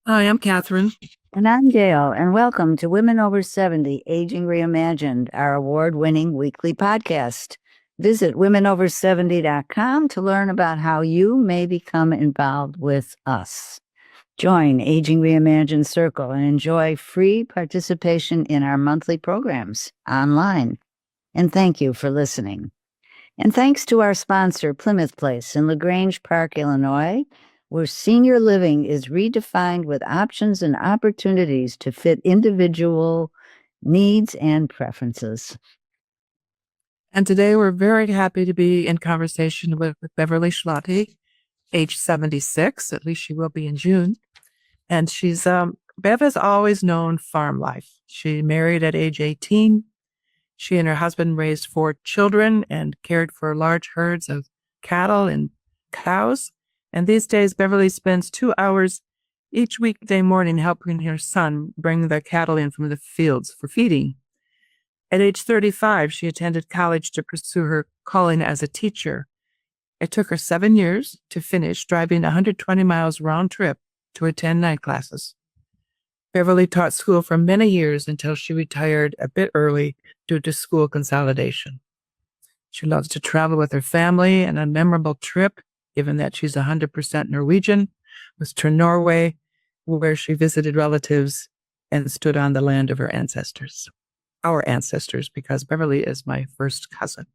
Hi, I'm Catherine. And I'm Gail, and welcome to Women Over 70 Aging Reimagined, our award winning weekly podcast. Visit womenover70.com to learn about how you may become involved with us. Join Aging Reimagined Circle and enjoy free participation in our monthly programs online. And thank you for listening. And thanks to our sponsor, Plymouth Place in LaGrange Park, Illinois, where senior living is redefined with options and opportunities to fit individual needs and preferences. And today we're very happy to be in conversation with Beverly Schlotte, age 76, at least she will be in June. And Bev has always known farm life. She married at age 18. She and her husband raised 4 children and cared for large herds of cattle and cows. And these days, Beverly spends 2 hours each weekday morning helping her son bring the cattle in from the fields for feeding. At age 35, she attended college to pursue her calling as a teacher. It took her 7 years to finish, driving 120 miles round trip to attend night classes. Beverly taught school for many years until she retired a bit early due to school consolidation. She loves to travel with her family, and a memorable trip, given that she's 100% Norwegian, was to Norway, where she visited relatives and stood on the land of her ancestors. Our ancestors, because Beverly is my first cousin.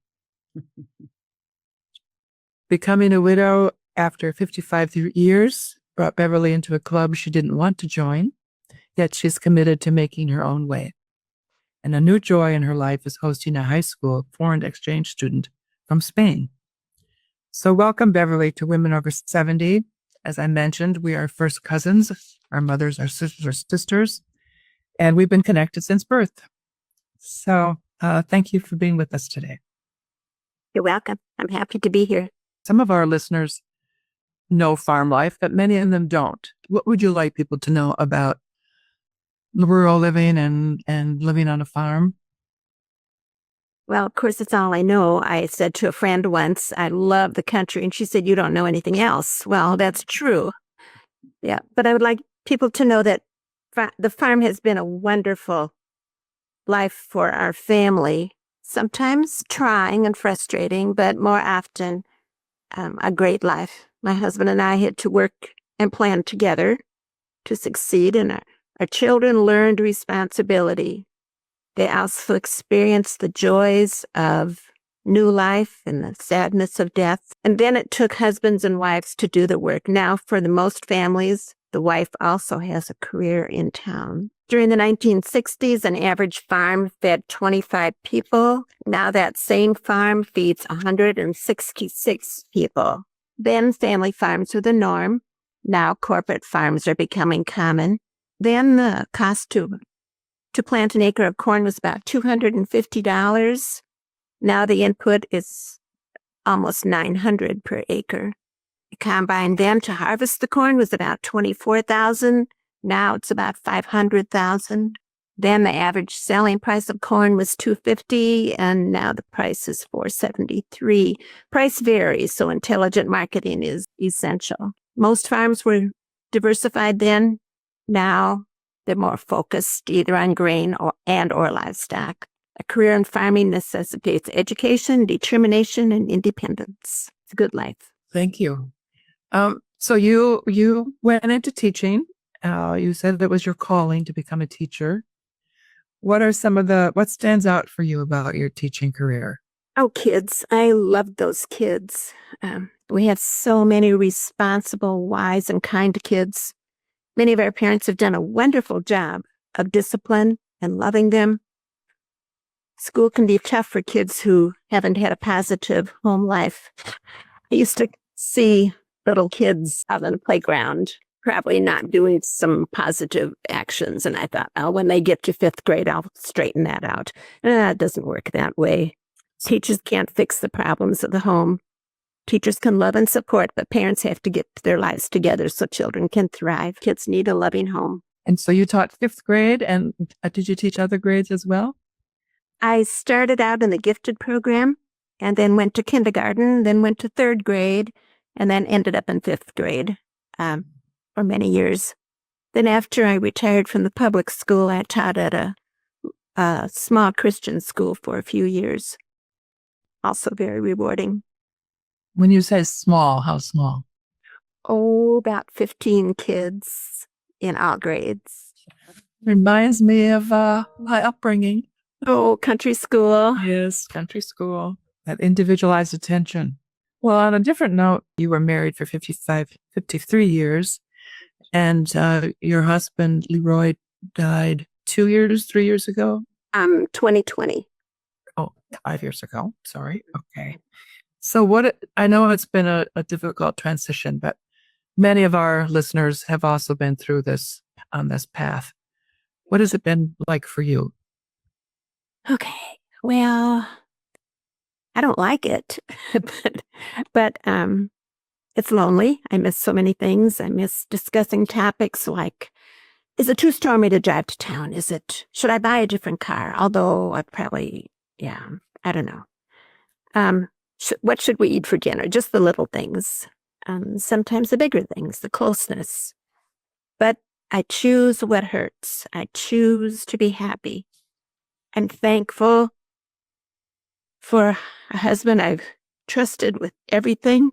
Becoming a widow after 55 years brought Beverly into a club she didn't want to join, yet she's committed to making her own way. And a new joy in her life is hosting a high school foreign exchange student from Spain. So welcome, Beverly, to Women Over 70. As I mentioned, we are first cousins. Our mothers are sisters, and we've been connected since birth. So thank you for being with us today. You're welcome. I'm happy to be here. Some of our listeners know farm life, but many of them don't. What would you like people to know about rural living and living on a farm? Well, of course, it's all I know. I said to a friend once, I love the country. And she said, you don't know anything else. Well, that's true. Yeah. But I would like people to know that the farm has been a wonderful life for our family. Sometimes trying and frustrating, but more often a great life. My husband and I had to work and plan together to succeed, and our children learned responsibility. They also experienced the joys of new life and the sadness of death. And then it took husbands and wives to do the work. Now, for the most families, the wife also has a career in town. During the 1960s, an average farm fed 25 people. Now that same farm feeds 166 people. Then family farms were the norm. Now corporate farms are becoming common. Then the cost to plant an acre of corn was about $250. Now the input is almost $900 per acre. The combine then to harvest the corn was about $24,000. Now it's about $500,000. Then the average selling price of corn was $250, and now the price is $473. Price varies, so intelligent marketing is essential. Most farms were diversified then. Now they're more focused either on grain or livestock. A career in farming necessitates education, determination, and independence. It's a good life. Thank you. So you went into teaching. You said that was your calling to become a teacher. What stands out for you about your teaching career? Oh, kids. I love those kids. We have so many responsible, wise, and kind kids. Many of our parents have done a wonderful job of discipline and loving them. School can be tough for kids who haven't had a positive home life. I used to see little kids out on the playground, probably not doing some positive actions. And I thought, oh, when they get to 5th grade, I'll straighten that out. It doesn't work that way. Teachers can't fix the problems of the home. Teachers can love and support, but parents have to get their lives together so children can thrive. Kids need a loving home. And so you taught 5th grade, and did you teach other grades as well? I started out in the gifted program and then went to kindergarten, then went to 3rd grade, and then ended up in 5th grade for many years. Then after I retired from the public school, I taught at a small Christian school for a few years. Also very rewarding. When you say small, how small? Oh, about 15 kids in all grades. Reminds me of my upbringing. Oh, country school. Yes, country school. That individualized attention. Well, on a different note, you were married for 53 years, and your husband, Leroy, died 3 years ago. 2020. Oh, 5 years ago. Sorry. Okay. So I know it's been a difficult transition, but many of our listeners have also been through this on this path. What has it been like for you? Okay. Well, I don't like it, but it's lonely. I miss so many things. I miss discussing topics like, is it too stormy to drive to town? Should I buy a different car? Although I probably, I don't know. What should we eat for dinner? Just the little things. Sometimes the bigger things, the closeness. But I choose what hurts. I choose to be happy. I'm thankful for a husband I've trusted with everything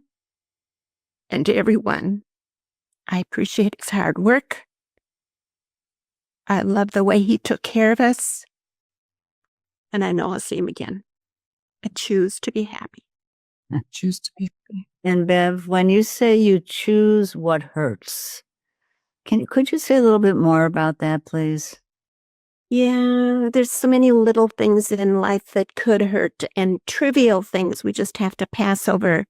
and to everyone. I appreciate his hard work. I love the way he took care of us. And I know I'll see him again. I choose to be happy. Choose to be happy. And Bev, when you say you choose what hurts, could you say a little bit more about that, please? Yeah, there's so many little things in life that could hurt and trivial things we just have to pass over,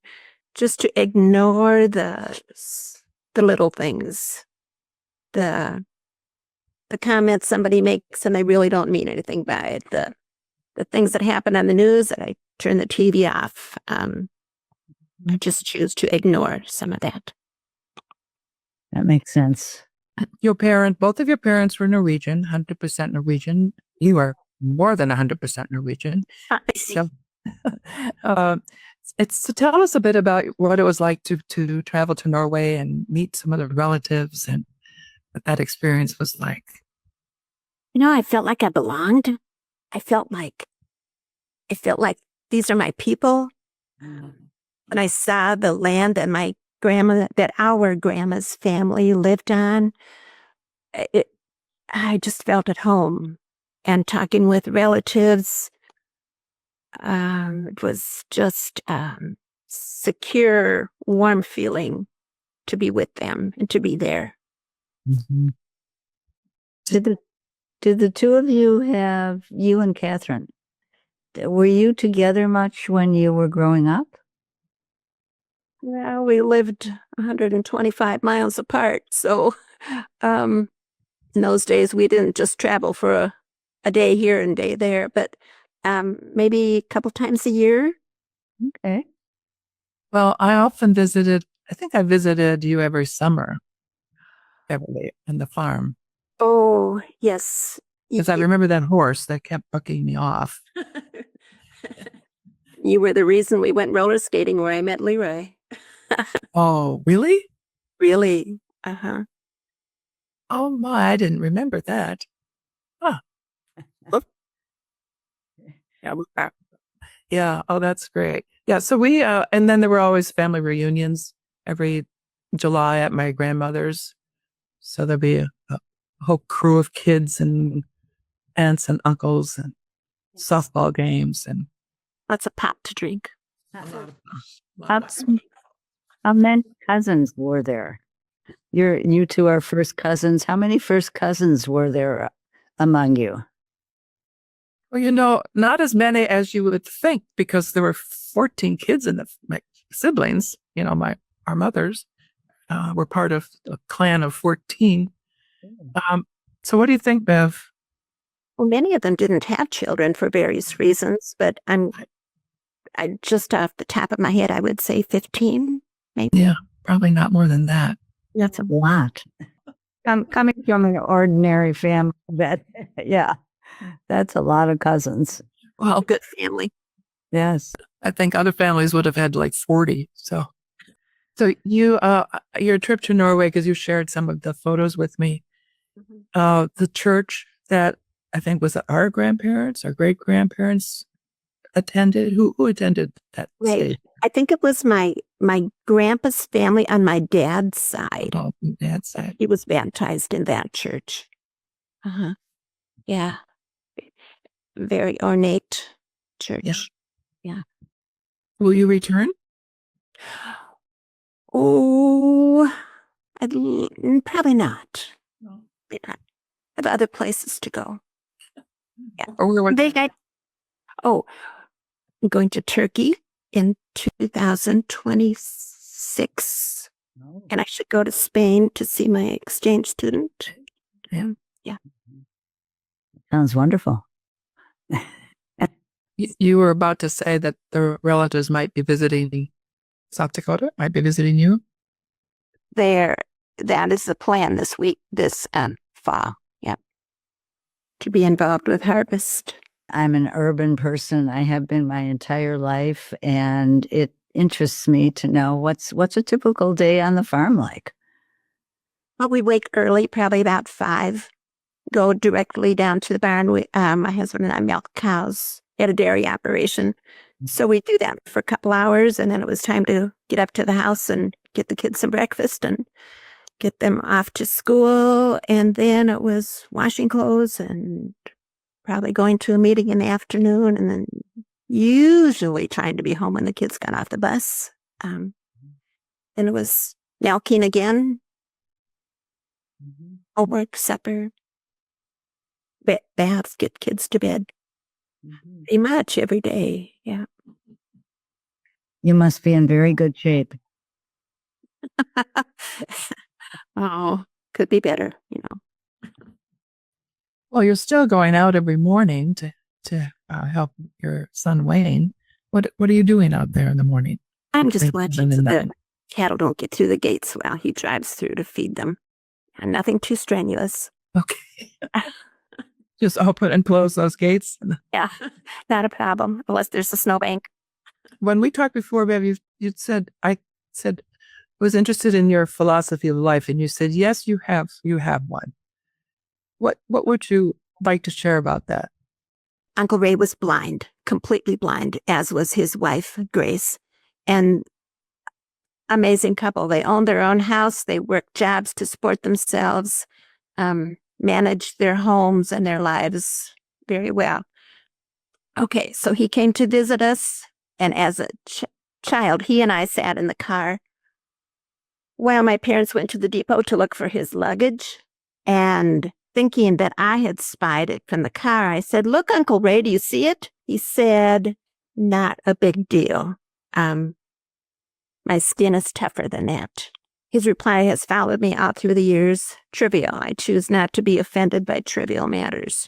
just to ignore the little things, the comments somebody makes and they really don't mean anything by it, the things that happen on the news that I turn the TV off. I just choose to ignore some of that. That makes sense. Both of your parents were Norwegian, 100% Norwegian. You are more than 100% Norwegian. So, tell us a bit about what it was like to travel to Norway and meet some of the relatives and what that experience was like. I felt like I belonged. I felt like these are my people. When I saw the land that our grandma's family lived on, I just felt at home. And talking with relatives, it was just secure, warm feeling to be with them and to be there. Mm-hmm. Did the two of you you and Catherine, were you together much when you were growing up? Well, we lived 125 miles apart. So in those days, we didn't just travel for a day here and a day there, but maybe a couple times a year. Okay. Well, I think I visited you every summer, Beverly, in the farm. Oh, yes. Because I remember that horse that kept bucking me off. You were the reason we went roller skating where I met Leroy. Oh, really? Really? Uh-huh. Oh my, I didn't remember that. Huh. Yeah. Oh, that's great. Yeah. So and then there were always family reunions every July at my grandmother's. So there'd be a whole crew of kids and aunts and uncles and softball games and lots of pop to drink. How many cousins were there? You two are first cousins. How many first cousins were there among you? Well, not as many as you would think, because there were 14 kids in my siblings. Our mothers were part of a clan of 14. So what do you think, Bev? Well, many of them didn't have children for various reasons, but I just off the top of my head, I would say 15, maybe. Yeah, probably not more than that. That's a lot. Coming from an ordinary family, that's a lot of cousins. Well, good family. Yes. I think other families would have had like 40. So you, your trip to Norway, because you shared some of the photos with me, the church that I think was our grandparents, our great grandparents attended. Who attended that? Right. stage? I think it was my grandpa's family on my dad's side. Oh, Dad's side. He was baptized in that church. Uh-huh. Yeah. Very ornate church. Yeah. Will you return? Oh, probably not. No. Maybe not. I have other places to go. Yeah. Or we were I'm going to Turkey in 2026. And I should go to Spain to see my exchange student. Sounds wonderful. You were about to say that the relatives might be visiting South Dakota, might be visiting you. That is the plan this week, this fall. Yeah. To be involved with harvest. I'm an urban person. I have been my entire life, and it interests me to know what's a typical day on the farm like. Well, we wake early, probably about 5, go directly down to the barn. My husband and I milk cows at a dairy operation. So we do that for a couple hours, and then it was time to get up to the house and get the kids some breakfast and get them off to school. And then it was washing clothes and probably going to a meeting in the afternoon, and then usually trying to be home when the kids got off the bus. And it was milking again, homework, supper, baths, get kids to bed. Pretty much every day. Yeah. You must be in very good shape. Oh, could be better, you know. Well, you're still going out every morning to help your son Wayne. What are you doing out there in the morning? I'm just Thank watching you. so the cattle don't get through the gates while he drives through to feed them. And nothing too strenuous. Okay. Just open and close those gates. Yeah, not a problem, unless there's a snowbank. When we talked before, Bev, you said, I was interested in your philosophy of life, and you said, yes, you have one. What would you like to share about that? Uncle Ray was blind, completely blind, as was his wife, Grace. And amazing couple. They owned their own house. They worked jobs to support themselves, managed their homes and their lives very well. Okay, so he came to visit us. And as a child, he and I sat in the car while my parents went to the depot to look for his luggage. And thinking that I had spied it from the car, I said, "Look, Uncle Ray, do you see it?" He said, "Not a big deal. My skin is tougher than that." His reply has followed me all through the years. Trivial. I choose not to be offended by trivial matters.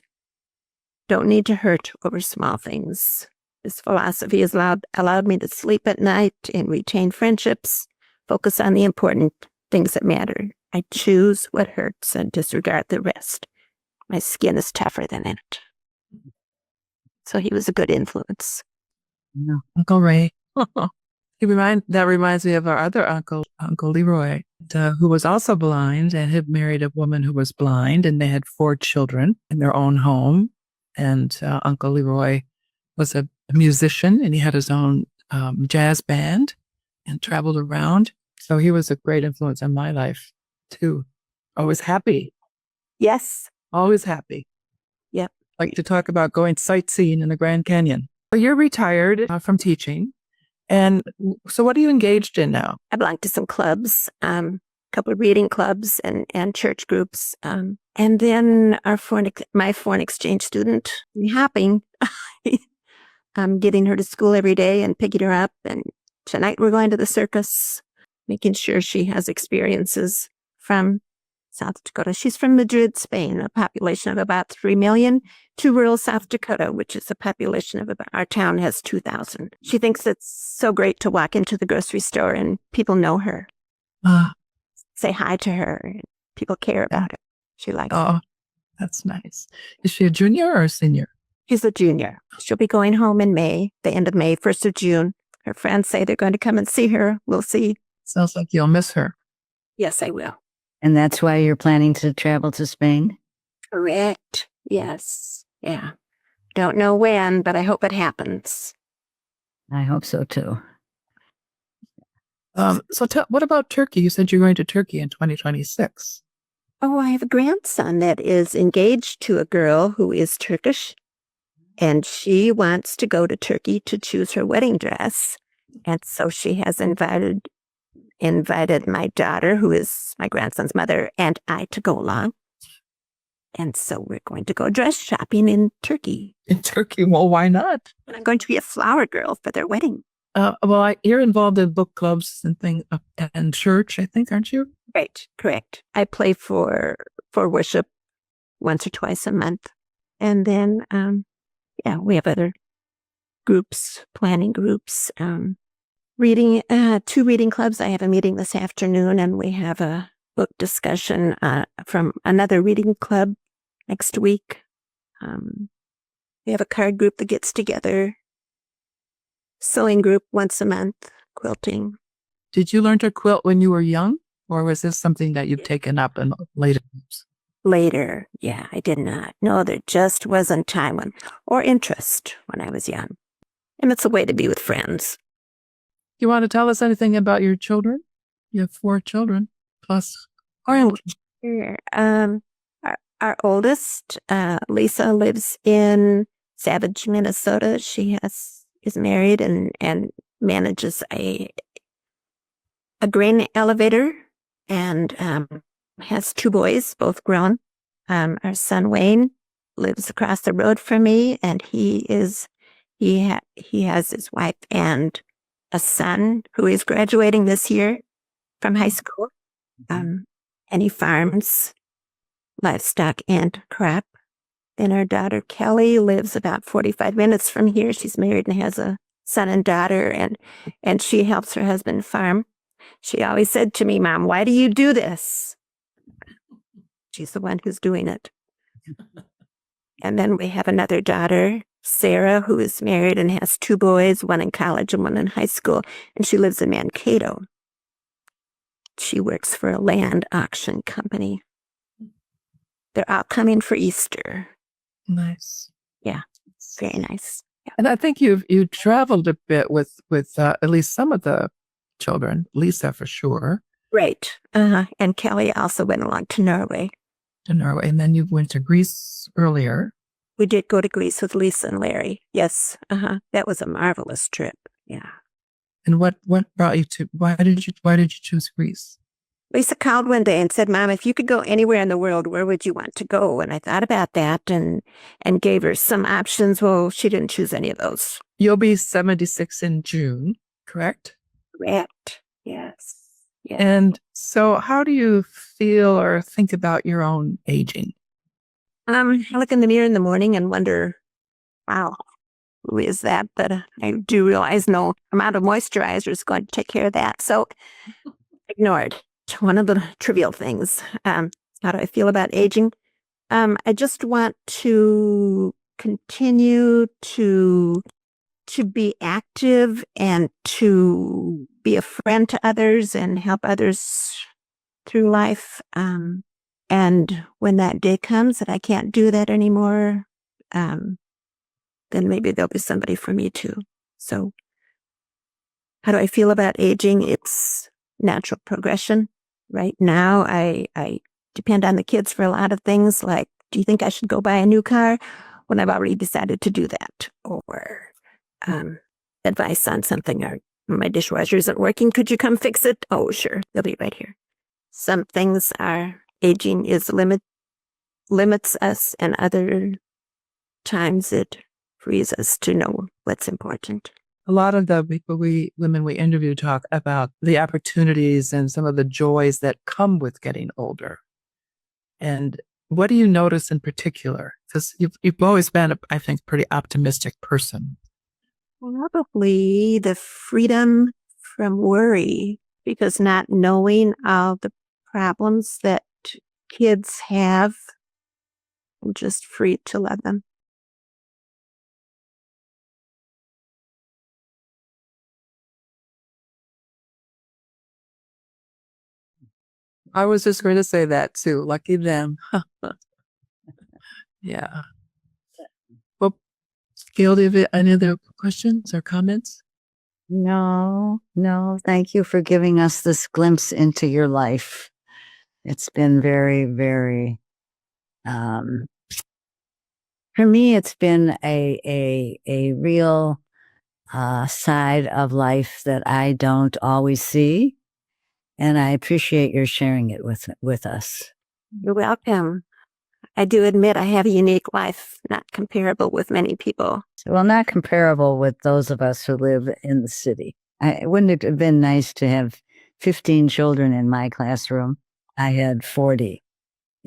Don't need to hurt over small things. This philosophy has allowed me to sleep at night and retain friendships, focus on the important things that matter. I choose what hurts and disregard the rest. My skin is tougher than it. So he was a good influence. No. Uncle Ray. That reminds me of our other uncle, Uncle Leroy, who was also blind and had married a woman who was blind, and they had 4 children in their own home. And Uncle Leroy was a musician, and he had his own jazz band and traveled around. So he was a great influence on my life too. Always happy. Yes. Always happy. Yep. Like to talk about going sightseeing in the Grand Canyon. Well, you're retired from teaching. And so what are you engaged in now? I belong to some clubs, a couple of reading clubs and church groups. And then my foreign exchange student, hopping. I'm getting her to school every day and picking her up. And tonight we're going to the circus, making sure she has experiences from South Dakota. She's from Madrid, Spain, a population of about 3 million, to rural South Dakota, which is a population of about, our town has 2,000. She thinks it's so great to walk into the grocery store and people know her, say hi to her, and people care about her. She likes it. Oh, that's nice. Is she a junior or a senior? She's a junior. She'll be going home in May, the end of May, 1st of June. Her friends say they're going to come and see her. We'll see. Sounds like you'll miss her. Yes, I will. And that's why you're planning to travel to Spain? Correct. Yes. Yeah. Don't know when, but I hope it happens. I hope so too. What about Turkey? You said you're going to Turkey in 2026. Oh, I have a grandson that is engaged to a girl who is Turkish, and she wants to go to Turkey to choose her wedding dress. And so she has invited my daughter, who is my grandson's mother, and I to go along. And so we're going to go dress shopping in Turkey. In Turkey? Well, why not? And I'm going to be a flower girl for their wedding. You're involved in book clubs and things and church, I think, aren't you? Right, correct. I play for worship once or twice a month. And then, we have other groups, planning groups, reading, 2 reading clubs. I have a meeting this afternoon, and we have a book discussion from another reading club next week. We have a card group that gets together, sewing group once a month, quilting. Did you learn to quilt when you were young, or was this something that you've taken up in later years? Later, yeah, I did not. No, there just wasn't time or interest when I was young. And it's a way to be with friends. You want to tell us anything about your children? You have 4 children plus. Sure. Our oldest, Lisa, lives in Savage, Minnesota. She is married and manages a grain elevator, and has 2 boys, both grown. Our son Wayne lives across the road from me, and he has his wife and a son who is graduating this year from high school. And he farms livestock and crop. And our daughter Kelly lives about 45 minutes from here. She's married and has a son and daughter, and she helps her husband farm. She always said to me, "Mom, why do you do this?" She's the one who's doing it. And then we have another daughter, Sarah, who is married and has 2 boys, one in college and one in high school, and she lives in Mankato. She works for a land auction company. They're all coming for Easter. Nice. Yeah, very nice. Yeah. And I think you traveled a bit with at least some of the children, Lisa for sure. Right. And Kelly also went along to Norway. And then you went to Greece earlier. We did go to Greece with Lisa and Larry. Yes. That was a marvelous trip. Yeah. And what brought you to? Why did you choose Greece? Lisa called one day and said, "Mom, if you could go anywhere in the world, where would you want to go?" And I thought about that and gave her some options. Well, she didn't choose any of those. You'll be 76 in June, correct? Correct. Yes. Yes. And so how do you feel or think about your own aging? I look in the mirror in the morning and wonder, wow, who is that? But I do realize no amount of moisturizer is going to take care of that. So ignored. One of the trivial things. How do I feel about aging? I just want to continue to be active and to be a friend to others and help others through life. And when that day comes that I can't do that anymore, then maybe there'll be somebody for me too. So how do I feel about aging? It's natural progression. Right now, I depend on the kids for a lot of things, like, do you think I should go buy a new car? When I've already decided to do that. Or advice on something, or my dishwasher isn't working, could you come fix it? Oh, sure, they'll be right here. Some things are aging is limits us, and other times it frees us to know what's important. A lot of the women we interview talk about the opportunities and some of the joys that come with getting older. And what do you notice in particular? Because you've always been, I think, pretty optimistic person. Probably the freedom from worry, because not knowing all the problems that kids have, I'm just free to love them. I was just going to say that too. Lucky them. Yeah. Well, Gail, do you have any other questions or comments? No. Thank you for giving us this glimpse into your life. It's been very, very, for me, it's been a real side of life that I don't always see. And I appreciate your sharing it with us. You're welcome. I do admit I have a unique life, not comparable with many people. Well, not comparable with those of us who live in the city. Wouldn't it have been nice to have 15 children in my classroom? I had 40.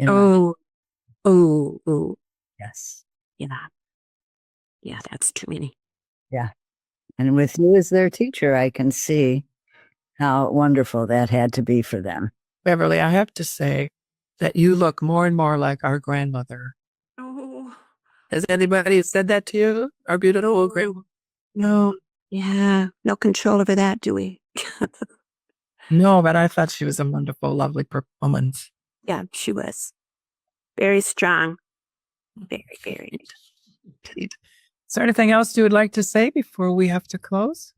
Oh. Yes. Yeah, that's too many. Yeah. And with you as their teacher, I can see how wonderful that had to be for them. Beverly, I have to say that you look more and more like our grandmother. Oh. Has anybody said that to you? Our beautiful grandmother? No. Yeah, no control over that, do we? No, but I thought she was a wonderful, lovely woman. Yeah, she was. Very strong. Very, very. Indeed. Is there anything else you would like to say before we have to close?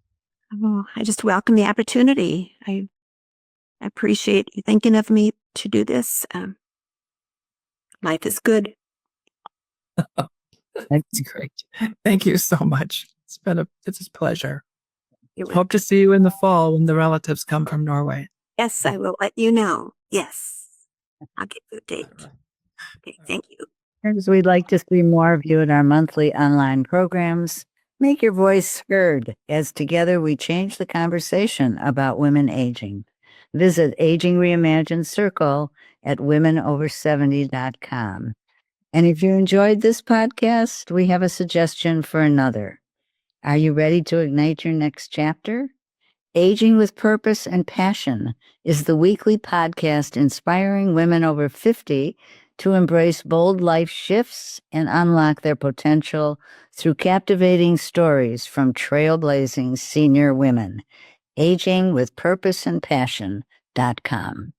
Oh, I just welcome the opportunity. I appreciate you thinking of me to do this. Life is good. That's great. Thank you so much. It's a pleasure. You're welcome. Hope to see you in the fall when the relatives come from Norway. Yes, I will let you know. Yes. I'll give you a date. Okay, thank you. As we'd like to see more of you in our monthly online programs, make your voice heard as together we change the conversation about women aging. Visit Aging Reimagined Circle at womenover70.com. And if you enjoyed this podcast, we have a suggestion for another. Are you ready to ignite your next chapter? Aging with Purpose and Passion is the weekly podcast inspiring women over 50 to embrace bold life shifts and unlock their potential through captivating stories from trailblazing senior women. AgingWithPurposeandPassion.com.